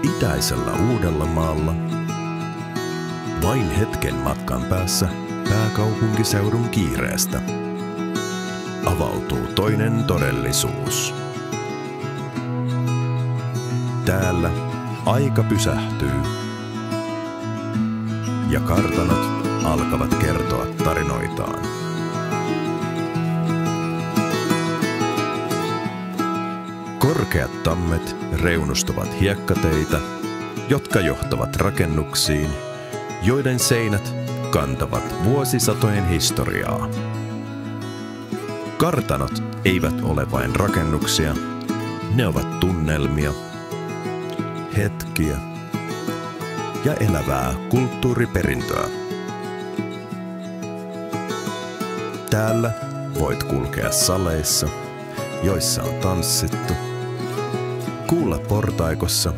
Itäisellä Uudellamaalla, vain hetken matkan päässä pääkaupunkiseudun kiireestä, avautuu toinen todellisuus. Täällä aika pysähtyy ja kartanot alkavat kertoa tarinoitaan. Korkeat tammet reunustavat hiekkateitä, jotka johtavat rakennuksiin, joiden seinät kantavat vuosisatojen historiaa. Kartanot eivät ole vain rakennuksia, ne ovat tunnelmia, hetkiä ja elävää kulttuuriperintöä. Täällä voit kulkea saleissa, joissa on tanssittu, kuulla portaikossa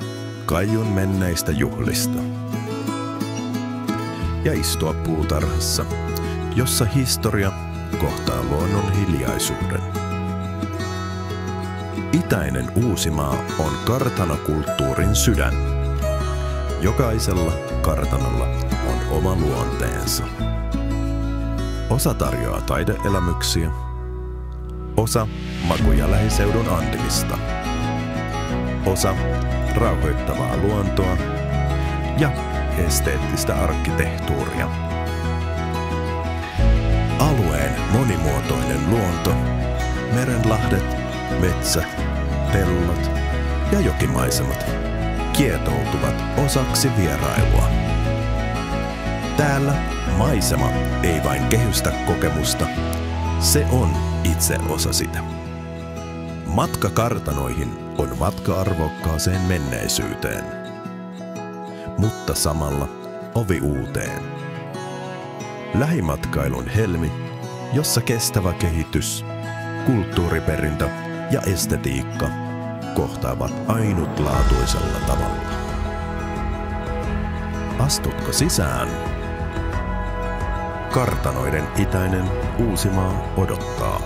kaiun menneistä juhlista ja istua puutarhassa, jossa historia kohtaa luonnon hiljaisuuden. Itäinen Uusimaa on kartanokulttuurin sydän. Jokaisella kartanolla on oma luonteensa. Osa tarjoaa taideelämyksiä, osa makuja lähiseudun antimista, osa rauhoittavaa luontoa ja esteettistä arkkitehtuuria. Alueen monimuotoinen luonto, merenlahdet, metsät, pellot ja jokimaisemat kietoutuvat osaksi vierailua. Täällä maisema ei vain kehystä kokemusta, se on itse osa sitä. Matka kartanoihin on matka arvokkaaseen menneisyyteen, mutta samalla ovi uuteen. Lähimatkailun helmi, jossa kestävä kehitys, kulttuuriperintö ja estetiikka kohtaavat ainutlaatuisella tavalla. Astutko sisään? Kartanoiden itäinen Uusimaa odottaa.